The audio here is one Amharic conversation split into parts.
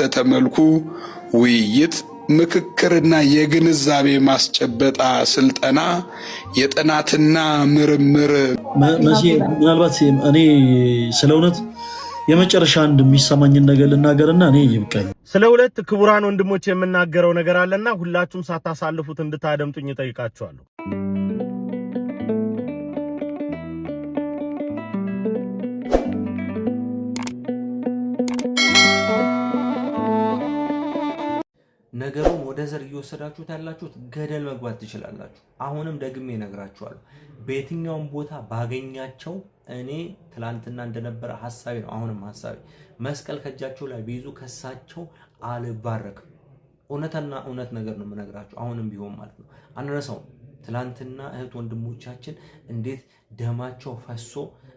ባካተተ መልኩ ውይይት፣ ምክክርና የግንዛቤ ማስጨበጣ ስልጠና የጥናትና ምርምር ምናልባት እኔ ስለእውነት የመጨረሻ እንደሚሰማኝን ነገር ልናገርና እኔ ይብቃኝ። ስለ ሁለት ክቡራን ወንድሞች የምናገረው ነገር አለና ሁላችሁም ሳታሳልፉት እንድታደምጡኝ እጠይቃችኋለሁ። ነገሩን ወደ ዘር እየወሰዳችሁት ያላችሁት ገደል መግባት ትችላላችሁ። አሁንም ደግሜ እነግራችኋለሁ፣ በየትኛውም ቦታ ባገኛቸው እኔ ትላንትና እንደነበረ ሐሳቤ ነው። አሁንም ሐሳቤ መስቀል ከእጃቸው ላይ ቢይዙ ከሳቸው አልባረክም። እውነትና እውነት ነገር ነው የምነግራችሁ። አሁንም ቢሆን ማለት ነው አንረሳውም። ትላንትና እህት ወንድሞቻችን እንዴት ደማቸው ፈሶ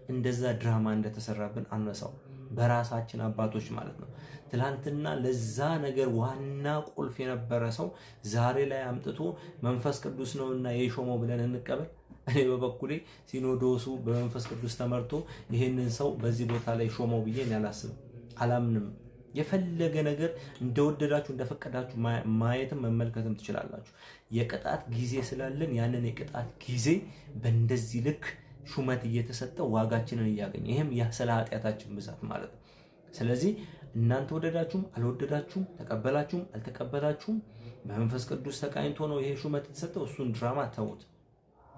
እንደዛ ድራማ እንደተሰራብን አንረሳው። በራሳችን አባቶች ማለት ነው። ትላንትና ለዛ ነገር ዋና ቁልፍ የነበረ ሰው ዛሬ ላይ አምጥቶ መንፈስ ቅዱስ ነውና የሾመው ብለን እንቀበል? እኔ በበኩሌ ሲኖዶሱ በመንፈስ ቅዱስ ተመርቶ ይሄንን ሰው በዚህ ቦታ ላይ ሾመው ብዬ አላስብም፣ አላምንም። የፈለገ ነገር እንደወደዳችሁ እንደፈቀዳችሁ ማየትም መመልከትም ትችላላችሁ። የቅጣት ጊዜ ስላለን ያንን የቅጣት ጊዜ በእንደዚህ ልክ ሹመት እየተሰጠ ዋጋችንን እያገኘ ይሄም ስለ ኃጢአታችን ብዛት ማለት ነው። ስለዚህ እናንተ ወደዳችሁም አልወደዳችሁም ተቀበላችሁም አልተቀበላችሁም በመንፈስ ቅዱስ ተቃኝቶ ነው ይሄ ሹመት የተሰጠው። እሱን ድራማ ተውት፣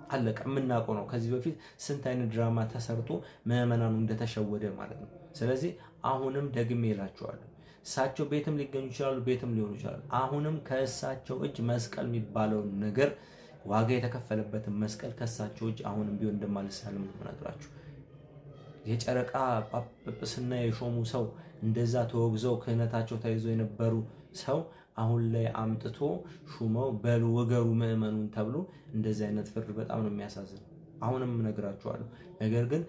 አለቀ። የምናውቀው ነው። ከዚህ በፊት ስንት አይነት ድራማ ተሰርቶ ምዕመናኑ እንደተሸወደ ማለት ነው። ስለዚህ አሁንም ደግሜ እላችኋለሁ፣ እሳቸው ቤትም ሊገኙ ይችላሉ፣ ቤትም ሊሆኑ ይችላሉ። አሁንም ከእሳቸው እጅ መስቀል የሚባለውን ነገር ዋጋ የተከፈለበትን መስቀል ከሳቸው እጅ አሁንም ቢሆን እንደማልሳለም ነው የምነግራችሁ። የጨረቃ ጳጳስና የሾሙ ሰው እንደዛ ተወግዘው ክህነታቸው ተይዞ የነበሩ ሰው አሁን ላይ አምጥቶ ሹመው በሉ ወገሩ ምዕመኑን ተብሎ እንደዚህ አይነት ፍርድ በጣም ነው የሚያሳዝን። አሁንም እነግራችኋለሁ። ነገር ግን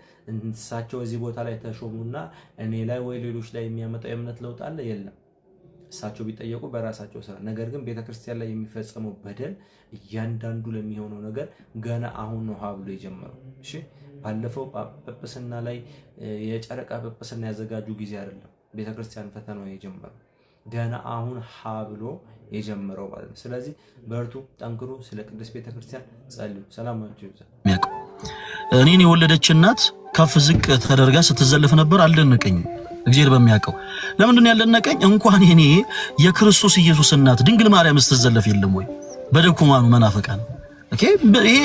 እሳቸው እዚህ ቦታ ላይ ተሾሙና እኔ ላይ ወይ ሌሎች ላይ የሚያመጣው የእምነት ለውጥ አለ? የለም። እሳቸው ቢጠየቁ በራሳቸው ስራ። ነገር ግን ቤተክርስቲያን ላይ የሚፈጸመው በደል እያንዳንዱ ለሚሆነው ነገር ገና አሁን ነው ሀብሎ የጀመረው። እሺ፣ ባለፈው ጳጳስና ላይ የጨረቃ ጳጳስና ያዘጋጁ ጊዜ አይደለም ቤተክርስቲያን ፈተናው የጀመረው፣ ገና አሁን ሀብሎ የጀመረው ማለት ነው። ስለዚህ በርቱ፣ ጠንክሩ፣ ስለ ቅድስት ቤተክርስቲያን ጸልዩ። ሰላማችሁ ይብዛ። እኔን የወለደች እናት ከፍ ዝቅ ተደርጋ ስትዘለፍ ነበር። አልደነቀኝም። እግዚአብሔር በሚያውቀው ለምንድን ነው ያልደነቀኝ? እንኳን እኔ የክርስቶስ ኢየሱስ እናት ድንግል ማርያም ስትዘለፍ የለም ወይ? በደኩማኑ መናፈቃን። ኦኬ፣ ይሄ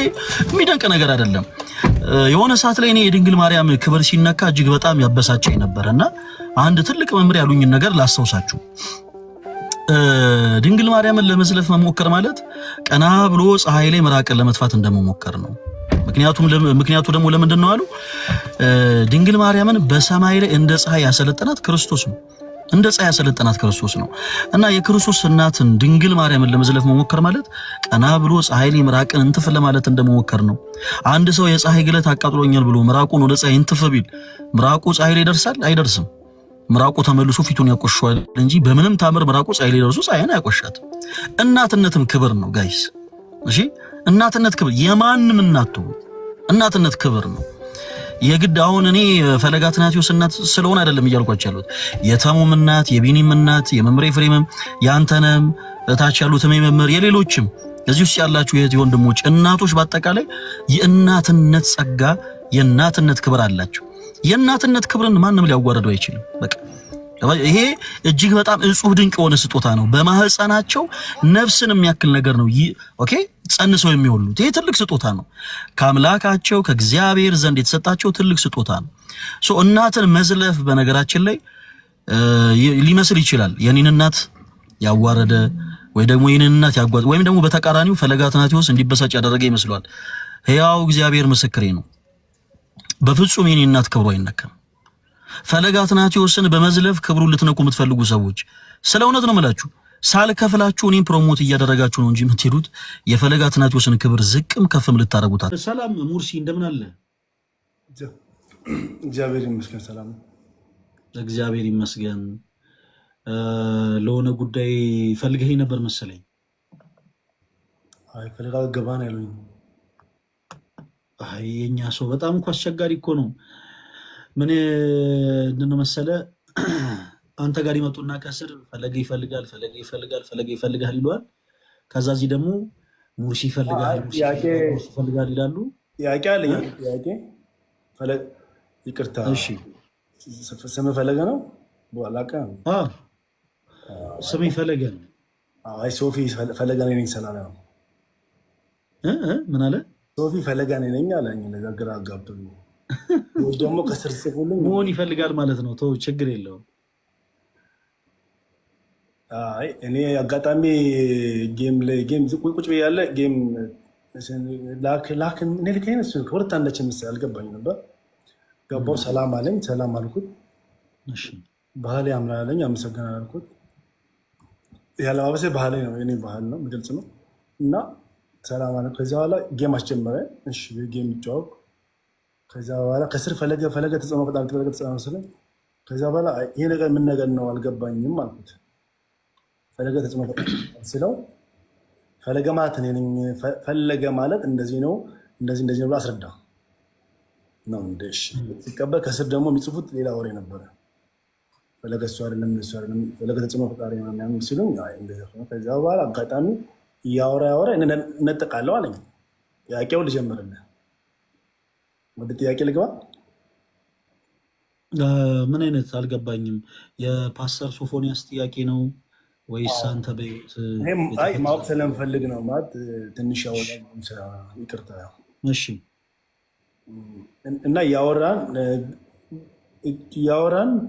የሚደንቅ ነገር አይደለም። የሆነ ሰዓት ላይ እኔ የድንግል ማርያም ክብር ሲነካ እጅግ በጣም ያበሳጨኝ ነበርና አንድ ትልቅ መምህር ያሉኝን ነገር ላስታውሳችሁ። ድንግል ማርያምን ለመዝለፍ መሞከር ማለት ቀና ብሎ ፀሐይ ላይ ምራቅን ለመጥፋት እንደመሞከር ነው። ምክንያቱ ደግሞ ለምንድን ነው አሉ? ድንግል ማርያምን በሰማይ ላይ እንደ ፀሐይ ያሰለጠናት ክርስቶስ ነው። እንደ ፀሐይ ያሰለጠናት ክርስቶስ ነው። እና የክርስቶስ እናትን ድንግል ማርያምን ለመዝለፍ መሞከር ማለት ቀና ብሎ ፀሐይ ላይ ምራቅን እንትፍ ለማለት እንደመሞከር ነው። አንድ ሰው የፀሐይ ግለት አቃጥሎኛል ብሎ ምራቁን ወደ ፀሐይ እንትፍ ቢል ምራቁ ፀሐይ ላይ ይደርሳል? አይደርስም። ምራቁ ተመልሶ ፊቱን ያቆሽዋል እንጂ በምንም ታምር ምራቁ ፀሐይ ላይ ደርሶ ፀሐይን አያቆሻትም። እናትነትም ክብር ነው ጋይስ። እሺ፣ እናትነት ክብር፣ የማንም እናትነት ክብር ነው። የግድ አሁን እኔ ፈለገ አትናቴዎስ እናት ስለሆነ አይደለም እያልኳቸው ያሉት። የተሙም እናት፣ የቢኒም እናት፣ የመምሬ ፍሬምም፣ ያንተንም እታች ያሉትም የመምር የሌሎችም እዚህ ውስጥ ያላችሁ የእህት ወንድሞች እናቶች በአጠቃላይ የእናትነት ጸጋ፣ የእናትነት ክብር አላቸው። የእናትነት ክብርን ማንም ሊያዋርደው አይችልም። በቃ ይሄ እጅግ በጣም እጹብ ድንቅ የሆነ ስጦታ ነው። በማህፀናቸው ነፍስን የሚያክል ነገር ነው ኦኬ ጸንሰው የሚወሉት። ይሄ ትልቅ ስጦታ ነው። ከአምላካቸው ከእግዚአብሔር ዘንድ የተሰጣቸው ትልቅ ስጦታ ነው። እናትን መዝለፍ በነገራችን ላይ ሊመስል ይችላል የኔን እናት ያዋረደ ወይ ደግሞ የኔን እናት ያጓዝ ወይም ደግሞ በተቃራኒው ፈለገ አትናቴዎስ እንዲበሳጭ ያደረገ ይመስላል። ሕያው እግዚአብሔር ምስክሬ ነው። በፍጹም የኔን እናት ክብሩ አይነካም። ፈለገ አትናቴዎስን በመዝለፍ ክብሩን ልትነኩ የምትፈልጉ ሰዎች ስለ እውነት ነው የምላችሁ፣ ሳልከፍላችሁ እኔን ፕሮሞት እያደረጋችሁ ነው እንጂ የምትሄዱት የፈለገ አትናቴዎስን ክብር ዝቅም ከፍም ልታረጉታል። ሰላም ሙርሲ፣ እንደምን አለ? እግዚአብሔር ይመስገን ሰላም ነው። እግዚአብሔር ይመስገን። ለሆነ ጉዳይ ፈልገኸኝ ነበር መሰለኝ። አይ ፈለጋ ገባና ያሉኝ። አይ የኛ ሰው በጣም እኮ አስቸጋሪ እኮ ነው። ምን እንደነ መሰለ አንተ ጋር ይመጡና ከስር ፈለገ ይፈልጋል ይለዋል። ከዛ እዚህ ደግሞ ሙርሲ ይፈልጋል ይላሉ። ጥያቄ አለኝ። ጥያቄ ይቅርታ፣ እሺ ስም ፈለገ ነው? በኋላቀ ስም ፈለገ ነው። አይ ሶፊ ፈለገ ነኝ ስላለ ነው። ምን አለ? ሶፊ ፈለገ ነኝ አለኝ። ለዛ ግራ አጋብቶኝ ወይ ደግሞ ከስር ጽፉልኝ መሆን ይፈልጋል ማለት ነው። ተው ችግር የለውም። አይ እኔ አጋጣሚ ጌም ቁጭ ብያለ ጌም ላክ እኔ ልከኝ ነው ከሁለት አንዳችን ምስ አልገባኝ ነበር። ገባው ሰላም አለኝ። ሰላም አልኩት። እሺ ባህል ያምራለኝ አመሰግናለሁ አልኩት። ያለማበሴ ባህል ነው የኔ ባህል ነው ግልጽ ነው። እና ሰላም አለ። ከዛ በኋላ ጌም አስጀመረ። እሺ ጌም ይጫወት። ከዛ በኋላ ከስር ፈለገ ተጽዕኖ በጣም ተጽዕኖ መሰለኝ። ከዛ በኋላ ይሄ ነገር ምን ነገር ነው አልገባኝም አልኩት። ፈለገ ተጽዕኖ ስለው ፈለገ ማለት እኔ ነኝ። ፈለገ ማለት እንደዚህ ነው እንደዚህ ነው ብሎ አስረዳ ነው። እንደሽ ሲቀበል ከስር ደግሞ የሚጽፉት ሌላ ወሬ ነበረ። ፈለገ እሱ አይደለም ፈለገ ተጽዕኖ ፈጣሪ ነው ምናምን ሲሉኝ አይ እንደዚህ ነው። ከዛ በኋላ አጋጣሚ እያወራ እነጠቃለሁ አለኝ። ጥያቄውን ልጀምርልህ። ወደ ጥያቄ ልግባ። ምን አይነት አልገባኝም። የፓስተር ሶፎንያስ ጥያቄ ነው ወይስ አንተ በይት? አይ ማወቅ ስለምፈልግ ነው። ማለት ትንሽ ያወራል። ይቅርታ። እሺ እና ያወራን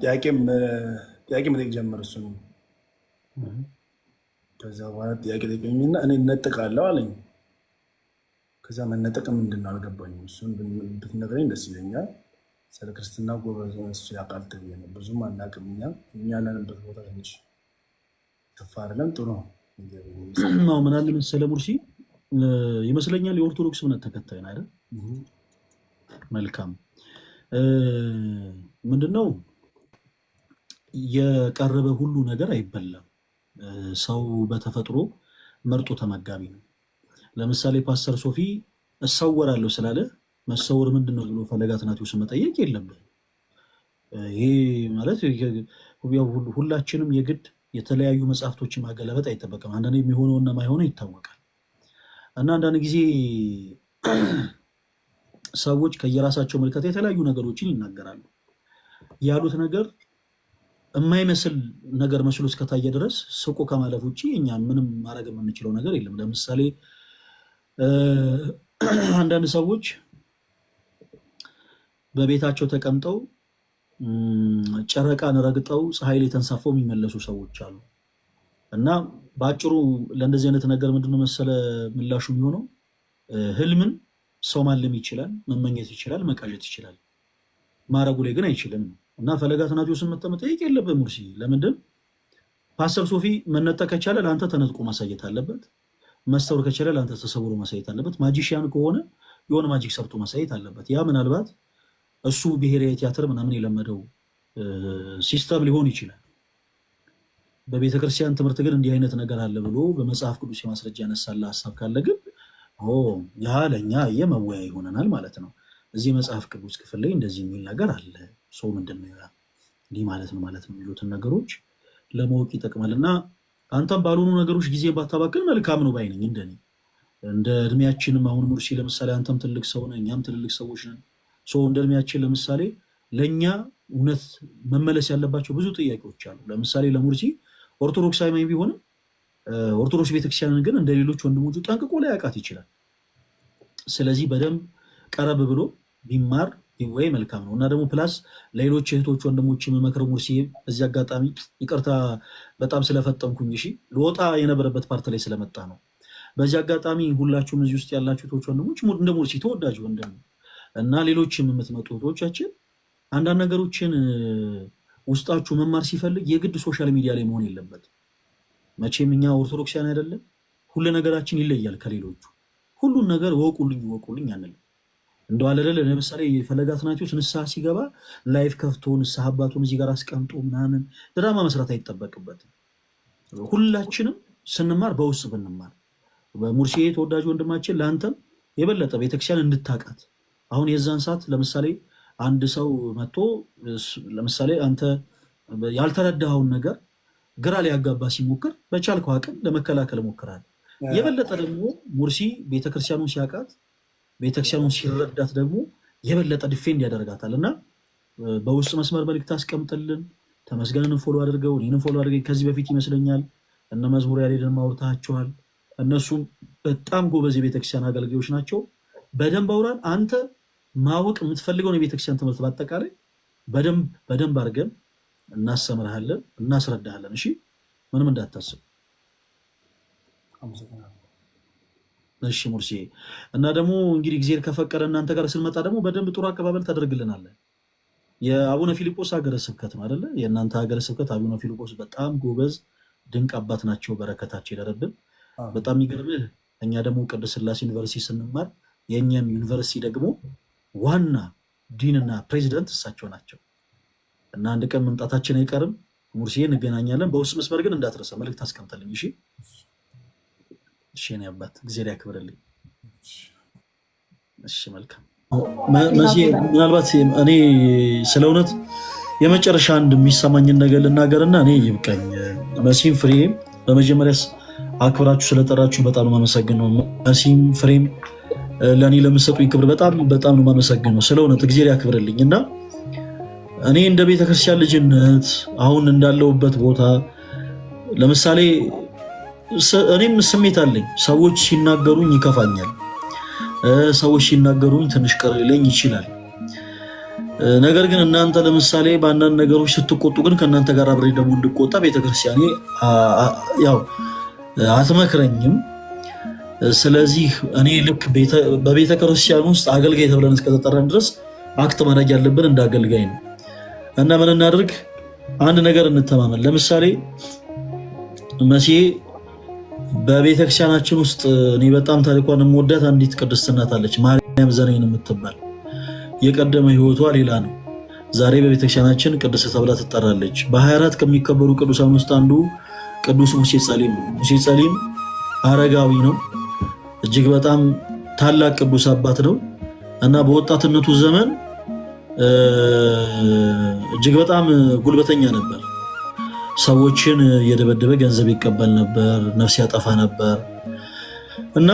ጥያቄ መጠየቅ ጀመረ እሱ ነው። ከዛ በኋላ ጥያቄ ጠየቀኝና እኔ እነጠቃለሁ አለኝ። ከዛ መነጠቅ ምንድን ነው አልገባኝም። እሱን ብትነግረኝ ደስ ይለኛል። ስለ ክርስትና ጎበዝ እሱ ያውቃል ተብዬ ነው። ብዙም አናውቅም እኛ ያለንበት ቦታ ትንሽ ከፍ አይደለም። ጥሩ ነው። ምን አለ መሰለህ ሙርሲ ይመስለኛል የኦርቶዶክስ እምነት ተከታይ ነው አይደል? መልካም። ምንድነው የቀረበ ሁሉ ነገር አይበላም። ሰው በተፈጥሮ መርጦ ተመጋቢ ነው። ለምሳሌ ፓስተር ሶፊ እሰወራለሁ ስላለ መሰወር ምንድነው ብሎ ፈለገ አትናቴዎስን መጠየቅ የለብህም። ይሄ ማለት ሁላችንም የግድ የተለያዩ መጽሐፍቶችን ማገለበጥ አይጠበቅም። አንዳንዴ የሚሆነውና ማይሆነው ይታወቃል። እና አንዳንድ ጊዜ ሰዎች ከየራሳቸው ምልከታ የተለያዩ ነገሮችን ይናገራሉ። ያሉት ነገር የማይመስል ነገር መስሎ እስከታየ ድረስ ስቆ ከማለፍ ውጭ እኛ ምንም ማድረግ የምንችለው ነገር የለም። ለምሳሌ አንዳንድ ሰዎች በቤታቸው ተቀምጠው ጨረቃን ረግጠው ፀሐይ ላይ ተንሳፈው የሚመለሱ ሰዎች አሉ። እና በአጭሩ ለእንደዚህ አይነት ነገር ምንድነው መሰለ ምላሹ የሚሆነው ህልምን ሰው ማለም ይችላል፣ መመኘት ይችላል፣ መቃዠት ይችላል፣ ማረጉ ላይ ግን አይችልም። እና ፈለገ አትናቴዎስን መጠየቅ የለብህም ሙርሲ። ለምንድን ፓስተር ሶፊ መነጠቅ ከቻለ ለአንተ ተነጥቆ ማሳየት አለበት። መስተውር ከቻለ ለአንተ ተሰውሮ ማሳየት አለበት። ማጂሽያን ከሆነ የሆነ ማጂክ ሰርቶ ማሳየት አለበት። ያ ምናልባት እሱ ብሔራዊ ቲያትር ምናምን የለመደው ሲስተም ሊሆን ይችላል። በቤተክርስቲያን ትምህርት ግን እንዲህ አይነት ነገር አለ ብሎ በመጽሐፍ ቅዱስ የማስረጃ ያነሳለ ሀሳብ ካለ ግን ያ ለእኛ የመወያ ይሆነናል ማለት ነው። እዚህ መጽሐፍ ቅዱስ ክፍል ላይ እንደዚህ የሚል ነገር አለ፣ ሰው ምንድነው እንዲህ ማለት ነው የሚሉትን ነገሮች ለማወቅ ይጠቅማል። እና አንተም ባልሆኑ ነገሮች ጊዜ ባታባክል መልካም ነው ባይነኝ። እንደኔ እንደ እድሜያችንም አሁን ሙርሲ ለምሳሌ አንተም ትልቅ ሰው ነህ፣ እኛም ትልልቅ ሰዎች ነን። እንደ እድሜያችን ለምሳሌ ለእኛ እውነት መመለስ ያለባቸው ብዙ ጥያቄዎች አሉ። ለምሳሌ ለሙርሲ ኦርቶዶክሳዊ ቢሆንም ኦርቶዶክስ ቤተክርስቲያንን ግን እንደ ሌሎች ወንድሞቹ ጠንቅቆ ላያውቃት ይችላል። ስለዚህ በደንብ ቀረብ ብሎ ቢማር ቢወያይ መልካም ነው። እና ደግሞ ፕላስ ለሌሎች እህቶች ወንድሞች የምመክረው ሙርሲ በዚህ አጋጣሚ ይቅርታ በጣም ስለፈጠንኩኝ፣ እሺ ልወጣ የነበረበት ፓርት ላይ ስለመጣ ነው። በዚህ አጋጣሚ ሁላችሁም እዚህ ውስጥ ያላችሁ እህቶች ወንድሞች እንደ ሙርሲ ተወዳጅ ወንድም እና ሌሎችም የምትመጡ እህቶቻችን አንዳንድ ነገሮችን ውስጣችሁ መማር ሲፈልግ የግድ ሶሻል ሚዲያ ላይ መሆን የለበትም። መቼም እኛ ኦርቶዶክሲያን አይደለም፣ ሁሉ ነገራችን ይለያል ከሌሎቹ። ሁሉን ነገር ወቁልኝ አንልም። እንደው አለለ ለምሳሌ ፈለገ አትናቴዎስ ንስሐ ሲገባ ላይፍ ከፍቶ ንስሐ አባቱን እዚህ ጋር አስቀምጦ ምናምን ድራማ መስራት አይጠበቅበትም። ሁላችንም ስንማር በውስጥ ብንማር በሙርሲ ተወዳጅ ወንድማችን ለአንተም የበለጠ ቤተክርስቲያን እንድታቃት አሁን የዛን ሰዓት ለምሳሌ አንድ ሰው መጥቶ ለምሳሌ አንተ ያልተረዳኸውን ነገር ግራ ሊያጋባ ሲሞክር በቻልከው አቅም ለመከላከል ሞክራል። የበለጠ ደግሞ ሙርሲ ቤተክርስቲያኑን ሲያውቃት ቤተክርስቲያኑን ሲረዳት ደግሞ የበለጠ ዲፌንድ ያደርጋታል እና በውስጥ መስመር መልእክት አስቀምጥልን። ተመስገንን ፎሎ አድርገው እኔንም ፎሎ አድርገኝ። ከዚህ በፊት ይመስለኛል እነ መዝሙር ያሬድን ማውርታቸዋል። እነሱም በጣም ጎበዝ የቤተክርስቲያን አገልጋዮች ናቸው። በደንብ አውራን። አንተ ማወቅ የምትፈልገውን የቤተክርስቲያን ትምህርት በአጠቃላይ በደንብ አድርገን እናስተምርሃለን፣ እናስረዳሃለን። እሺ ምንም እንዳታስብ። እሺ ሙርሲ እና ደግሞ እንግዲህ እግዚአብሔር ከፈቀደ እናንተ ጋር ስንመጣ ደግሞ በደንብ ጥሩ አቀባበል ታደርግልናለን። የአቡነ ፊልጶስ ሀገረ ስብከት ነው አይደለ? የእናንተ ሀገረ ስብከት አቡነ ፊልጶስ በጣም ጎበዝ ድንቅ አባት ናቸው። በረከታቸው ይደረብን። በጣም የሚገርምህ እኛ ደግሞ ቅድስት ሥላሴ ዩኒቨርሲቲ ስንማር የእኛም ዩኒቨርሲቲ ደግሞ ዋና ዲንና ፕሬዚደንት እሳቸው ናቸው እና አንድ ቀን መምጣታችን አይቀርም። ሙርሲ እንገናኛለን። በውስጥ መስመር ግን እንዳትረሳ መልእክት አስቀምጠልኝ። እሺ እሺ እኔ አባት እግዚአብሔር ያክብርልኝ። እሺ መልካም መሲ። ምናልባት እኔ ስለ እውነት የመጨረሻ አንድ የሚሰማኝን ነገር ልናገርና እኔ ይብቃኝ። መሲም ፍሬም በመጀመሪያ አክብራችሁ ስለጠራችሁ በጣም ነው የማመሰግነው። መሲም ፍሬም ለእኔ ለምሰጡኝ ክብር በጣም ነው የማመሰግነው። ስለ እውነት እግዚአብሔር ያክብርልኝ እና እኔ እንደ ቤተክርስቲያን ልጅነት አሁን እንዳለውበት ቦታ ለምሳሌ እኔም ስሜት አለኝ። ሰዎች ሲናገሩኝ ይከፋኛል። ሰዎች ሲናገሩኝ ትንሽ ቅር ሊለኝ ይችላል። ነገር ግን እናንተ ለምሳሌ በአንዳንድ ነገሮች ስትቆጡ ግን ከእናንተ ጋር አብሬ ደግሞ እንድቆጣ ቤተክርስቲያኔ ያው አትመክረኝም። ስለዚህ እኔ ልክ በቤተክርስቲያን ውስጥ አገልጋይ ተብለን እስከተጠራን ድረስ አክት ማድረግ ያለብን እንደ አገልጋይ ነው እና ምን እናድርግ? አንድ ነገር እንተማመን። ለምሳሌ መሲ በቤተክርስቲያናችን ውስጥ እኔ በጣም ታሪኳን የምወዳት አንዲት ቅድስት እናት አለች፣ ማርያም ዘነይን የምትባል። የቀደመ ህይወቷ ሌላ ነው። ዛሬ በቤተክርስቲያናችን ቅድስት ተብላ ትጠራለች። በ24 ከሚከበሩ ቅዱሳን ውስጥ አንዱ ቅዱስ ሙሴ ጸሊም ነው። ሙሴ ጸሊም አረጋዊ ነው። እጅግ በጣም ታላቅ ቅዱስ አባት ነው እና በወጣትነቱ ዘመን እጅግ በጣም ጉልበተኛ ነበር። ሰዎችን የደበደበ ገንዘብ ይቀበል ነበር፣ ነፍስ ያጠፋ ነበር እና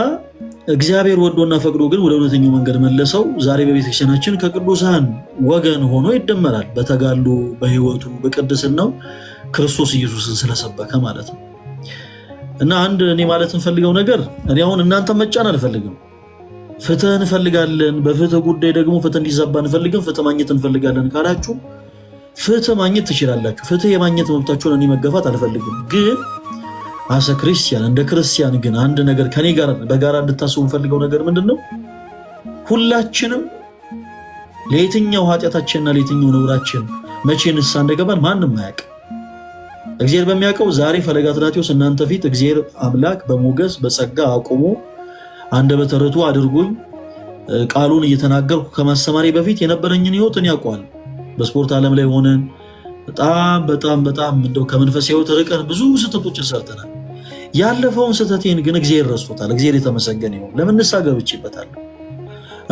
እግዚአብሔር ወዶና ፈቅዶ ግን ወደ እውነተኛው መንገድ መለሰው። ዛሬ በቤተክርስቲያናችን ከቅዱሳን ወገን ሆኖ ይደመራል። በተጋድሎ በህይወቱ በቅድስናው ክርስቶስ ኢየሱስን ስለሰበከ ማለት ነው። እና አንድ እኔ ማለት እንፈልገው ነገር እኔ አሁን እናንተ መጫን አልፈልግም። ፍትህ እንፈልጋለን። በፍትህ ጉዳይ ደግሞ ፍትህ እንዲዛባ እንፈልግም። ፍትህ ማግኘት እንፈልጋለን ካላችሁ ፍትህ ማግኘት ትችላላችሁ። ፍትህ የማግኘት መብታችሁን እኔ መገፋት አልፈልግም። ግን አሰ ክርስቲያን እንደ ክርስቲያን ግን አንድ ነገር ከኔ ጋር በጋራ እንድታስቡ እንፈልገው ነገር ምንድነው? ሁላችንም ለየትኛው ኃጢአታችንና ለየትኛው ነውራችን መቼ ንስሐ እንደገባን ማንም አያውቅ። እግዚአብሔር በሚያውቀው ዛሬ ፈለገ አትናቴዎስ እናንተ ፊት እግዚአብሔር አምላክ በሞገስ በጸጋ አቆሞ አንደበተ ርቱዕ አድርጎኝ ቃሉን እየተናገርኩ ከማስተማሪ በፊት የነበረኝን ህይወትን ያውቀዋል። በስፖርት ዓለም ላይ ሆነን በጣም እንደው ከመንፈሳዊ ህይወት ርቀን ብዙ ስህተቶችን ሰርተናል። ያለፈውን ስህተቴን ግን እግዚአብሔር ረስቶታል። እግዚአብሔር የተመሰገነ ይሁን። ለምን ንስሐ ገብቼበታለሁ።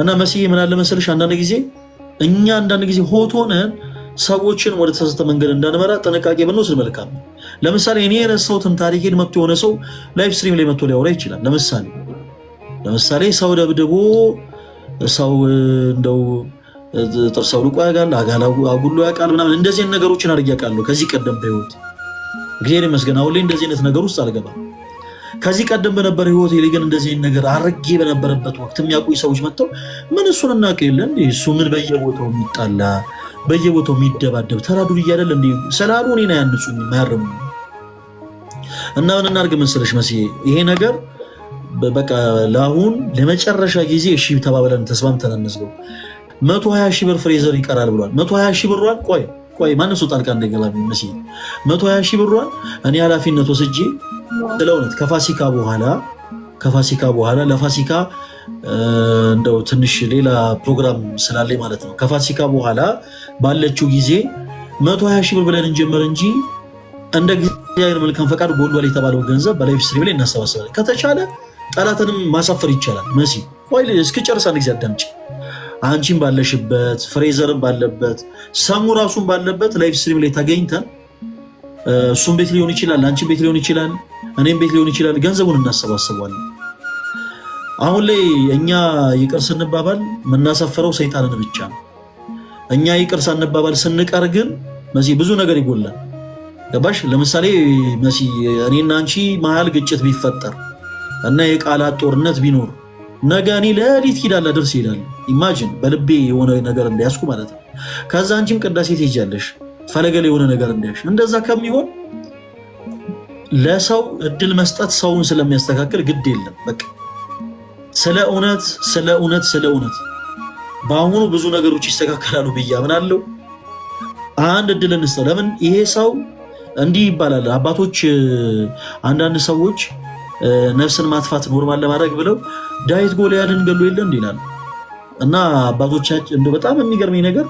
እና መሲህ ምን አለ መሰለሽ አንዳንድ ጊዜ ሆት ሆነን ሰዎችን ወደ ተሳሳተ መንገድ እንዳንመራ ጥንቃቄ ብንወስድ መልካም ነው። ለምሳሌ እኔ የረሳሁትን ታሪኬን መጥቶ የሆነ ሰው ላይቭ ስትሪም ላይ መጥቶ ሊያወራ ይችላል። ለምሳሌ ሰው ደብድቦ ሰው እንደው ጥርሰው ልቆ ያውቃል፣ አጉሎ ያውቃል ምናምን እንደዚህ አይነት ነገሮችን አድርጌ አውቃለሁ ከዚህ ቀደም በህይወት። እግዚአብሔር ይመስገን አሁን ላይ እንደዚህ አይነት ነገር ውስጥ አልገባም። ከዚህ ቀደም በነበረ ህይወት ላይ ግን እንደዚህ አይነት ነገር አድርጌ በነበረበት ወቅት የሚያውቁኝ ሰዎች መጥተው ምን እሱን እናውቅ የለ እንዴ እሱ ምን በየቦታው የሚጣላ በየቦታው የሚደባደብ ተራዱር እያደለ እንዴ ሰላሉ እኔን አያንጹኝ ማያርሙ እና ምን እናድርግ መሰለሽ መሲ ይሄ ነገር በቃ ለአሁን ለመጨረሻ ጊዜ እሺ ተባብለን ተስማምተን እንዝገው። 120 ሺህ ብር ፍሬዘር ይቀራል ብሏል። 120 ሺህ ብሯን ቆይ ማነው ሰው ጣልቃ እንደገባ መሲ 120 ሺህ ብሯን እኔ ኃላፊነት ወስጄ ስለውነት ከፋሲካ በኋላ ለፋሲካ እንደው ትንሽ ሌላ ፕሮግራም ስላለኝ ማለት ነው። ከፋሲካ በኋላ ባለችው ጊዜ 120 ሺህ ብር ብለን እንጀምር እንጂ እንደ እግዚአብሔር መልካም ፈቃድ ጎልዷል የተባለው ገንዘብ በላይቭ ስትሪም ላይ እናሰባስባለን። ከተቻለ ጠላትንም ማሳፈር ይቻላል። መሲ ቆይ እስኪጨርስ አንድ ጊዜ አዳምጪ። አንቺም ባለሽበት ፍሬዘርም ባለበት ሰሙ ራሱን ባለበት ላይቭ ስትሪም ላይ ተገኝተን እሱም ቤት ሊሆን ይችላል፣ አንቺም ቤት ሊሆን ይችላል፣ እኔም ቤት ሊሆን ይችላል። ገንዘቡን እናሰባስባለን። አሁን ላይ እኛ ይቅር ስንባባል የምናሰፈረው ሰይጣንን ብቻ ነው። እኛ ይቅር ሳንባባል ስንቀር ግን መሲ ብዙ ነገር ይጎላል። ገባሽ? ለምሳሌ መሲ እኔና አንቺ መሀል ግጭት ቢፈጠር እና የቃላት ጦርነት ቢኖር ነገ እኔ ለሊት ሂዳላ ድርስ ይላል። ኢማጂን በልቤ የሆነ ነገር እንዲያስኩ ማለት ነው። ከዛ አንቺም ቅዳሴ ትሄጃለሽ ፈለገለ የሆነ ነገር እንዲያሽ። እንደዛ ከሚሆን ለሰው እድል መስጠት ሰውን ስለሚያስተካክል ግድ የለም በቃ ስለ እውነት በአሁኑ ብዙ ነገሮች ይስተካከላሉ ብዬ አምናለሁ። አንድ እድል እንስጠው። ለምን ይሄ ሰው እንዲህ ይባላል። አባቶች አንዳንድ ሰዎች ነፍስን ማጥፋት ኖርማል ለማድረግ ብለው ዳዊት ጎልያድን ገሎ የለ እንዲላሉ እና አባቶቻችን እንደው በጣም የሚገርመኝ ነገር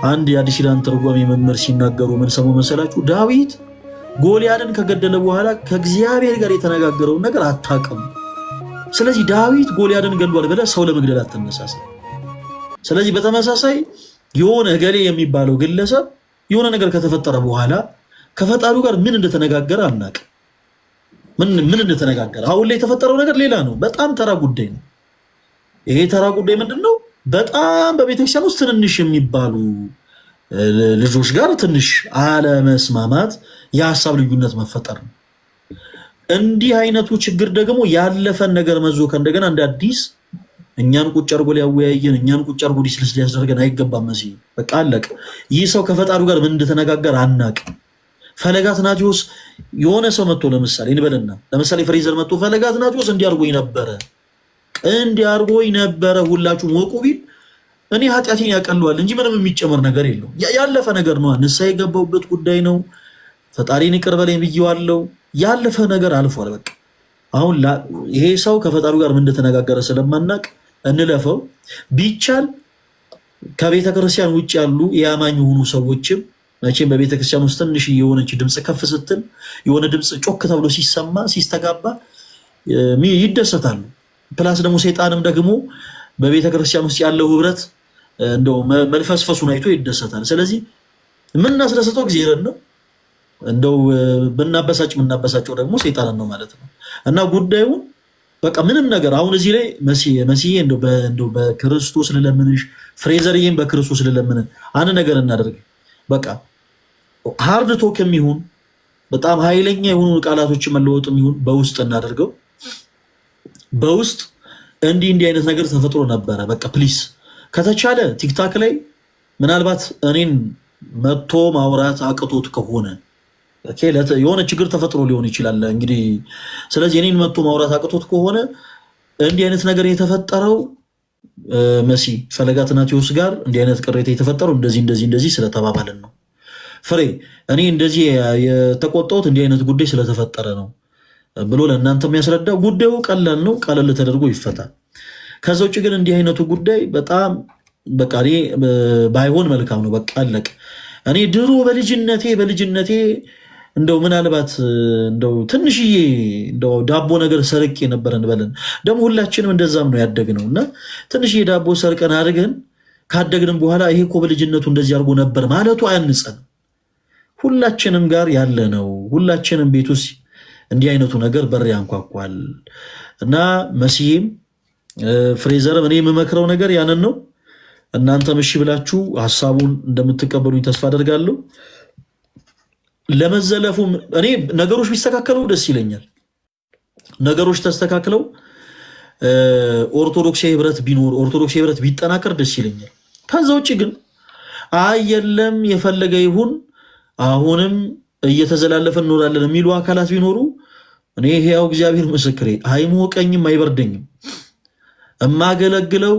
አንድ የአዲስ ኪዳን ትርጓሜ መምህር ሲናገሩ ምን ሰሙ መሰላችሁ? ዳዊት ጎልያድን ከገደለ በኋላ ከእግዚአብሔር ጋር የተነጋገረውን ነገር አታውቅም። ስለዚህ ዳዊት ጎልያድን ገሏል ብለህ ሰው ለመግደል አትነሳሳ። ስለዚህ በተመሳሳይ የሆነ ገሌ የሚባለው ግለሰብ የሆነ ነገር ከተፈጠረ በኋላ ከፈጣሪው ጋር ምን እንደተነጋገረ አናውቅም። ምን እንደተነጋገረ አሁን ላይ የተፈጠረው ነገር ሌላ ነው። በጣም ተራ ጉዳይ ነው። ይሄ ተራ ጉዳይ ምንድነው? በጣም በቤተክርስቲያን ውስጥ ትንንሽ የሚባሉ ልጆች ጋር ትንሽ አለመስማማት፣ የሀሳብ ልዩነት መፈጠር ነው። እንዲህ አይነቱ ችግር ደግሞ ያለፈን ነገር መዞ ከእንደገና እንደ አዲስ እኛን ቁጭ አድርጎ ሊያወያየን እኛን ቁጭ አድርጎ ዲስልስ ሊያስደርገን አይገባም። እዚህ በቃ አለቅ። ይህ ሰው ከፈጣሪው ጋር ምን እንደተነጋገር አናውቅም። ፈለገ አትናቴዎስ የሆነ ሰው መጥቶ ለምሳሌ ፍሬዘር መጥቶ ፈለገ አትናቴዎስ እንዲያርጎኝ ነበረ ሁላችሁም ወቁ ቢል እኔ ኃጢአቴን ያቀለዋል እንጂ ምንም የሚጨመር ነገር የለው። ያለፈ ነገር ነው። ንስሐ የገባሁበት ጉዳይ ነው። ፈጣሪን ይቅር በለኝ ብዬዋለሁ። ያለፈ ነገር አልፏል። በቃ አሁን ይሄ ሰው ከፈጣሪው ጋር ምን እንደተነጋገረ ስለማናቅ እንለፈው። ቢቻል ከቤተ ክርስቲያን ውጭ ያሉ የአማኝ የሆኑ ሰዎችም መቼም በቤተ ክርስቲያን ውስጥ ትንሽ የሆነች ድምፅ ከፍ ስትል የሆነ ድምፅ ጮክ ተብሎ ሲሰማ ሲስተጋባ ይደሰታሉ። ፕላስ ደግሞ ሰይጣንም ደግሞ በቤተ ክርስቲያን ውስጥ ያለው ህብረት እንደው መልፈስፈሱን አይቶ ይደሰታል። ስለዚህ የምናስደስተው እግዚአብሔርን ነው። እንደው የምናበሳጨው ደግሞ ሰይጣንን ነው ማለት ነው። እና ጉዳዩ በቃ ምንም ነገር አሁን እዚህ ላይ መሲዬ እንደው በክርስቶስ ልለምንሽ፣ ፍሬዘርዬም በክርስቶስ ልለምን አንድ ነገር እናደርግ። በቃ ሃርድ ቶክ የሚሆን በጣም ኃይለኛ የሆኑ ቃላቶችን መለወጥ የሚሆን በውስጥ እናደርገው። በውስጥ እንዲህ አይነት ነገር ተፈጥሮ ነበረ። በቃ ፕሊስ ከተቻለ ቲክታክ ላይ ምናልባት እኔን መጥቶ ማውራት አቅቶት ከሆነ የሆነ ችግር ተፈጥሮ ሊሆን ይችላል እንግዲህ። ስለዚህ እኔን መጥቶ ማውራት አቅቶት ከሆነ እንዲህ አይነት ነገር የተፈጠረው መሲ ፈለገ አትናቴዎስ ጋር እንዲህ አይነት ቅሬታ የተፈጠረው እንደዚህ ስለተባባልን ነው። ፍሬ እኔ እንደዚህ የተቆጣሁት እንዲህ አይነት ጉዳይ ስለተፈጠረ ነው ብሎ ለእናንተ የሚያስረዳ ጉዳዩ ቀላል ነው። ቀለል ተደርጎ ይፈታል። ከዛ ውጭ ግን እንዲህ አይነቱ ጉዳይ በጣም በቃ እኔ ባይሆን መልካም ነው። በቃ አለቅ። እኔ ድሮ በልጅነቴ እንደው ምናልባት እንደው ትንሽዬ እንደው ዳቦ ነገር ሰርቄ ነበር እንበለን። ደግሞ ሁላችንም እንደዛም ነው ያደግነው እና ትንሽዬ ዳቦ ሰርቀን አድርገን ካደግንም በኋላ ይሄ እኮ በልጅነቱ እንደዚህ አድርጎ ነበር ማለቱ አያንጸን። ሁላችንም ጋር ያለ ነው። ሁላችንም ቤት ውስጥ እንዲህ አይነቱ ነገር በር ያንኳኳል እና መሲህም ፍሬዘርም እኔ የምመክረው ነገር ያንን ነው። እናንተም እሺ ብላችሁ ሐሳቡን እንደምትቀበሉኝ ተስፋ አደርጋለሁ። ለመዘለፉ እኔ ነገሮች ቢስተካከሉ ደስ ይለኛል። ነገሮች ተስተካክለው ኦርቶዶክሳዊ ህብረት ቢኖር ኦርቶዶክሳዊ ህብረት ቢጠናከር ደስ ይለኛል። ከዛ ውጭ ግን የለም የፈለገ ይሁን አሁንም እየተዘላለፈ እንኖራለን የሚሉ አካላት ቢኖሩ እኔ ሕያው እግዚአብሔር ምስክሬ አይሞቀኝም አይበርደኝም። እማገለግለው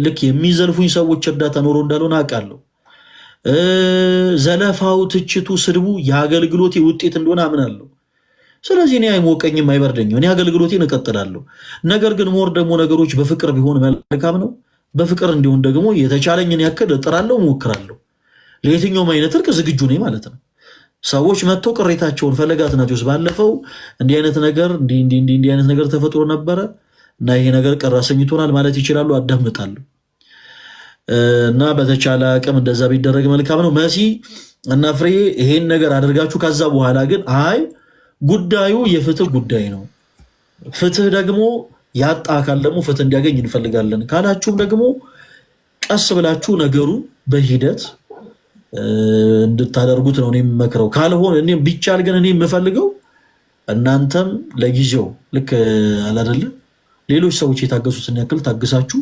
ልክ የሚዘልፉኝ ሰዎች እርዳታ ኖሮ እንዳልሆነ አውቃለሁ። ዘለፋው፣ ትችቱ፣ ስድቡ የአገልግሎቴ ውጤት እንደሆነ አምናለሁ። ስለዚህ እኔ አይሞቀኝም አይበርደኝም። እኔ አገልግሎቴን እቀጥላለሁ። ነገር ግን ሞር ደግሞ ነገሮች በፍቅር ቢሆን መልካም ነው። በፍቅር እንዲሆን ደግሞ የተቻለኝን ያክል እጥራለሁ፣ እሞክራለሁ። ለየትኛውም አይነት እርቅ ዝግጁ ነኝ ማለት ነው። ሰዎች መጥተው ቅሬታቸውን ፈለገ አትናቴዎስ ባለፈው እንዲህ አይነት ነገር ተፈጥሮ ነበረ እና ይሄ ነገር ቅር አሰኝቶናል ማለት ይችላሉ። አዳምጣለሁ እና በተቻለ አቅም እንደዛ ቢደረግ መልካም ነው። መሲ እና ፍሬ ይሄን ነገር አድርጋችሁ ከዛ በኋላ ግን አይ ጉዳዩ የፍትህ ጉዳይ ነው፣ ፍትህ ደግሞ ያጣ አካል ደግሞ ፍትህ እንዲያገኝ እንፈልጋለን ካላችሁም ደግሞ ቀስ ብላችሁ ነገሩ በሂደት እንድታደርጉት ነው እኔም መክረው። ካልሆነ እኔም ቢቻል ግን እኔ የምፈልገው እናንተም ለጊዜው ልክ አላደለ ሌሎች ሰዎች የታገሱትን ያክል ታግሳችሁ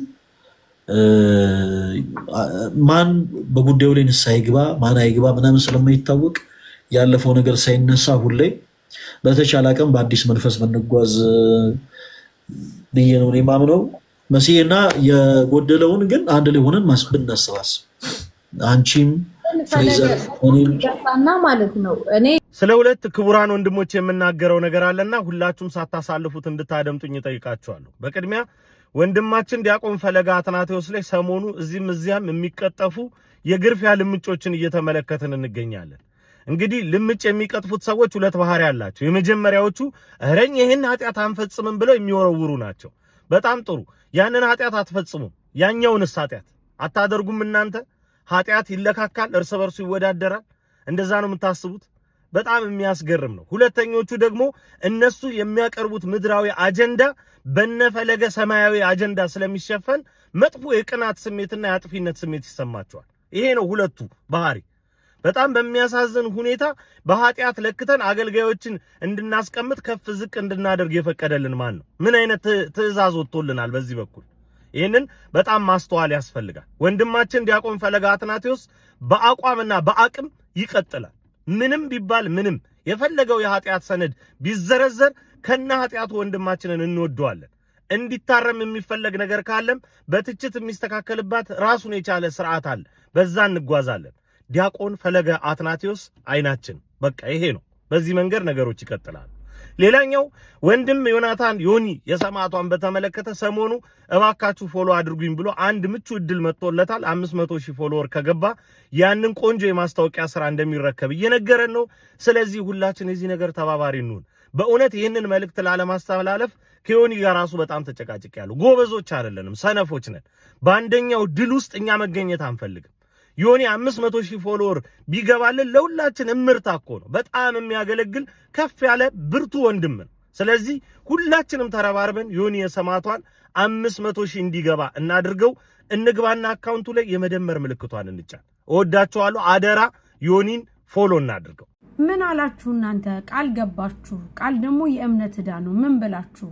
ማን በጉዳዩ ላይ ንስሐ ይግባ ማን አይግባ ምናምን ስለማይታወቅ ያለፈው ነገር ሳይነሳ ሁሌ በተቻለ አቅም በአዲስ መንፈስ ብንጓዝ ብዬ ነው እኔ ማምነው። መሲና የጎደለውን ግን አንድ ላይ ሆነን ብናሰባስብ አንቺም ፍሬዘር እኔና ማለት ነው። እኔ ስለ ሁለት ክቡራን ወንድሞች የምናገረው ነገር አለና ሁላችሁም ሳታሳልፉት እንድታደምጡኝ እጠይቃችኋለሁ። በቅድሚያ ወንድማችን ዲያቆን ፈለገ አትናቴዎስ ላይ ሰሞኑ እዚህም እዚያም የሚቀጠፉ የግርፊያ ልምጮችን እየተመለከትን እንገኛለን። እንግዲህ ልምጭ የሚቀጥፉት ሰዎች ሁለት ባህሪ ያላቸው፣ የመጀመሪያዎቹ እረኝ ይሄን ኃጢአት አንፈጽምም ብለው የሚወረውሩ ናቸው። በጣም ጥሩ፣ ያንን ኃጢአት አትፈጽሙም። ያኛውንስ ኃጢአት አታደርጉም እናንተ። ኃጢአት ይለካካል፣ እርስ በርሱ ይወዳደራል። እንደዛ ነው የምታስቡት? በጣም የሚያስገርም ነው። ሁለተኞቹ ደግሞ እነሱ የሚያቀርቡት ምድራዊ አጀንዳ በነፈለገ ሰማያዊ አጀንዳ ስለሚሸፈን መጥፎ የቅናት ስሜትና የአጥፊነት ስሜት ይሰማቸዋል። ይሄ ነው ሁለቱ ባህሪ። በጣም በሚያሳዝን ሁኔታ በኃጢአት ለክተን አገልጋዮችን እንድናስቀምጥ ከፍ ዝቅ እንድናደርግ የፈቀደልን ማን ነው? ምን አይነት ትዕዛዝ ወጥቶልናል በዚህ በኩል? ይህንን በጣም ማስተዋል ያስፈልጋል። ወንድማችን ዲያቆን ፈለገ አትናቴዎስ በአቋምና በአቅም ይቀጥላል። ምንም ቢባል ምንም የፈለገው የኃጢአት ሰነድ ቢዘረዘር ከነ ኃጢአቱ ወንድማችንን እንወደዋለን። እንዲታረም የሚፈለግ ነገር ካለም በትችት የሚስተካከልባት ራሱን የቻለ ስርዓት አለ። በዛ እንጓዛለን። ዲያቆን ፈለገ አትናቴዎስ አይናችን በቃ ይሄ ነው። በዚህ መንገድ ነገሮች ይቀጥላሉ። ሌላኛው ወንድም ዮናታን ዮኒ የሰማዕቷን በተመለከተ ሰሞኑ እባካችሁ ፎሎ አድርጉኝ ብሎ አንድ ምቹ እድል መጥቶለታል። 500,000 ፎሎወር ከገባ ያንን ቆንጆ የማስታወቂያ ስራ እንደሚረከብ እየነገረን ነው። ስለዚህ ሁላችን የዚህ ነገር ተባባሪ እንሁን። በእውነት ይህንን መልእክት ላለማስተላለፍ ከዮኒ ጋር ራሱ በጣም ተጨቃጭቄያለሁ። ጎበዞች አይደለንም፣ ሰነፎች ነን። በአንደኛው ድል ውስጥ እኛ መገኘት አንፈልግም። ዮኒ 500,000 ፎሎወር ቢገባልን ለሁላችን እምርታ እኮ ነው። በጣም የሚያገለግል ከፍ ያለ ብርቱ ወንድም ነው። ስለዚህ ሁላችንም ተረባርበን ዮኒ የሰማዕቷን 500,000 እንዲገባ እናድርገው። እንግባና አካውንቱ ላይ የመደመር ምልክቷን እንጫን። እወዳችኋለሁ። አደራ ዮኒን ፎሎ እናድርገው። ምን አላችሁ እናንተ? ቃል ገባችሁ። ቃል ደግሞ የእምነት ዕዳ ነው። ምን ብላችሁ?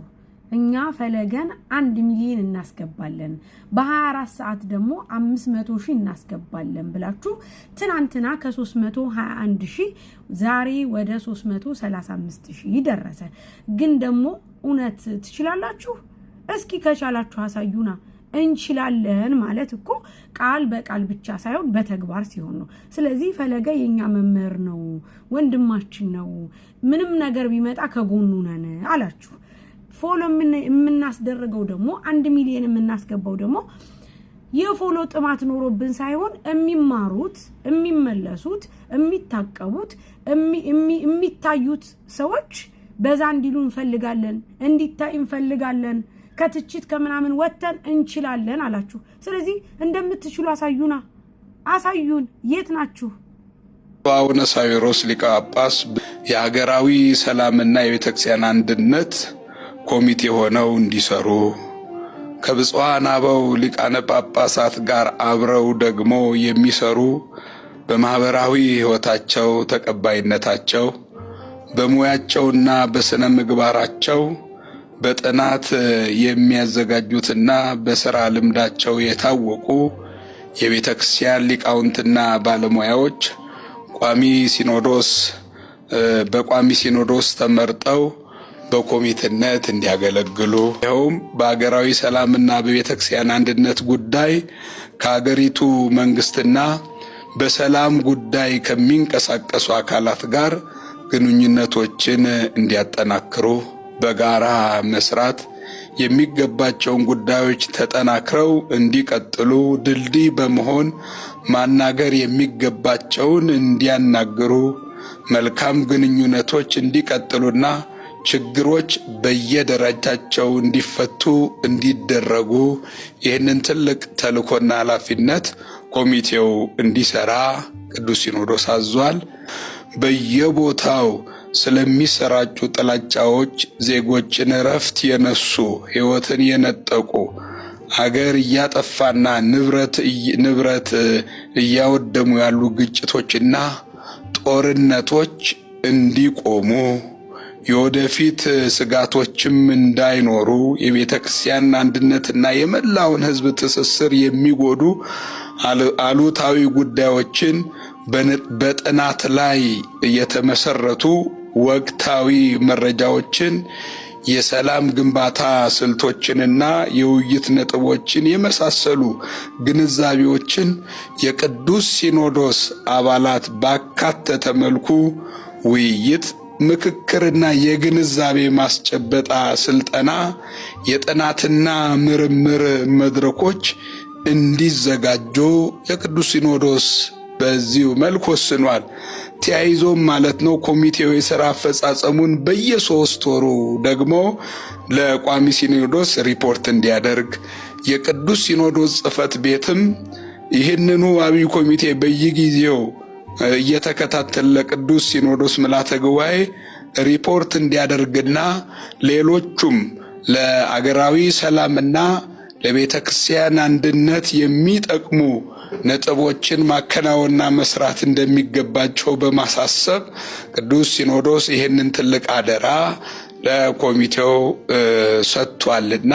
እኛ ፈለገን 1 ሚሊዮን እናስገባለን በ24 ሰዓት ደግሞ 500,000 እናስገባለን ብላችሁ ትናንትና ከ321,000 ዛሬ ወደ 335,000 ደረሰ። ግን ደግሞ እውነት ትችላላችሁ? እስኪ ከቻላችሁ አሳዩና። እንችላለን ማለት እኮ ቃል በቃል ብቻ ሳይሆን በተግባር ሲሆን ነው። ስለዚህ ፈለገ የኛ መምህር ነው፣ ወንድማችን ነው፣ ምንም ነገር ቢመጣ ከጎኑ ነን አላችሁ። ፎሎ የምናስደርገው ደግሞ 1 ሚሊዮን የምናስገባው ደግሞ የፎሎ ጥማት ኖሮብን ሳይሆን የሚማሩት፣ የሚመለሱት፣ የሚታቀቡት፣ የሚታዩት ሰዎች በዛ እንዲሉ እንፈልጋለን፣ እንዲታይ እንፈልጋለን። ከትችት ከምናምን ወተን እንችላለን አላችሁ። ስለዚህ እንደምትችሉ አሳዩና፣ አሳዩን። የት ናችሁ? አቡነ ሳዊሮስ ሊቀ ጳጳስ የሀገራዊ ሰላምና የቤተክርስቲያን አንድነት ኮሚቴ ሆነው እንዲሰሩ ከብፁዓን አበው ሊቃነ ጳጳሳት ጋር አብረው ደግሞ የሚሰሩ በማህበራዊ ሕይወታቸው ተቀባይነታቸው በሙያቸውና በስነ ምግባራቸው በጥናት የሚያዘጋጁትና በሥራ ልምዳቸው የታወቁ የቤተክርስቲያን ሊቃውንትና ባለሙያዎች በቋሚ ሲኖዶስ ተመርጠው በኮሚቴነት እንዲያገለግሉ ይኸውም በአገራዊ ሰላምና በቤተክርስቲያን አንድነት ጉዳይ ከአገሪቱ መንግስትና በሰላም ጉዳይ ከሚንቀሳቀሱ አካላት ጋር ግንኙነቶችን እንዲያጠናክሩ በጋራ መስራት የሚገባቸውን ጉዳዮች ተጠናክረው እንዲቀጥሉ ድልድይ በመሆን ማናገር የሚገባቸውን እንዲያናግሩ መልካም ግንኙነቶች እንዲቀጥሉና ችግሮች በየደረጃቸው እንዲፈቱ እንዲደረጉ ይህንን ትልቅ ተልእኮና ኃላፊነት ኮሚቴው እንዲሰራ ቅዱስ ሲኖዶስ አዟል። በየቦታው ስለሚሰራጩ ጥላቻዎች ዜጎችን እረፍት የነሱ ሕይወትን የነጠቁ አገር እያጠፋና ንብረት እያወደሙ ያሉ ግጭቶችና ጦርነቶች እንዲቆሙ የወደፊት ስጋቶችም እንዳይኖሩ የቤተ ክርስቲያን አንድነትና የመላውን ሕዝብ ትስስር የሚጎዱ አሉታዊ ጉዳዮችን በጥናት ላይ የተመሰረቱ ወቅታዊ መረጃዎችን የሰላም ግንባታ ስልቶችንና የውይይት ነጥቦችን የመሳሰሉ ግንዛቤዎችን የቅዱስ ሲኖዶስ አባላት ባካተተ መልኩ ውይይት፣ ምክክርና የግንዛቤ ማስጨበጣ ስልጠና፣ የጥናትና ምርምር መድረኮች እንዲዘጋጁ የቅዱስ ሲኖዶስ በዚሁ መልክ ወስኗል። ተያይዞም ማለት ነው ኮሚቴው የሥራ አፈጻጸሙን በየ3 ወሩ ደግሞ ለቋሚ ሲኖዶስ ሪፖርት እንዲያደርግ የቅዱስ ሲኖዶስ ጽሕፈት ቤትም ይህንኑ አብይ ኮሚቴ በየጊዜው እየተከታተለ ለቅዱስ ሲኖዶስ ምልዓተ ጉባኤ ሪፖርት እንዲያደርግና ሌሎቹም ለአገራዊ ሰላምና ለቤተ ክርስቲያን አንድነት የሚጠቅሙ ነጥቦችን ማከናወንና መስራት እንደሚገባቸው በማሳሰብ ቅዱስ ሲኖዶስ ይህንን ትልቅ አደራ ለኮሚቴው ሰጥቷልና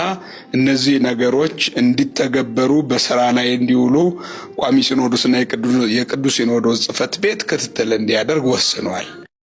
እነዚህ ነገሮች እንዲተገበሩ በስራ ላይ እንዲውሉ ቋሚ ሲኖዶስና የቅዱስ ሲኖዶስ ጽሕፈት ቤት ክትትል እንዲያደርግ ወስኗል።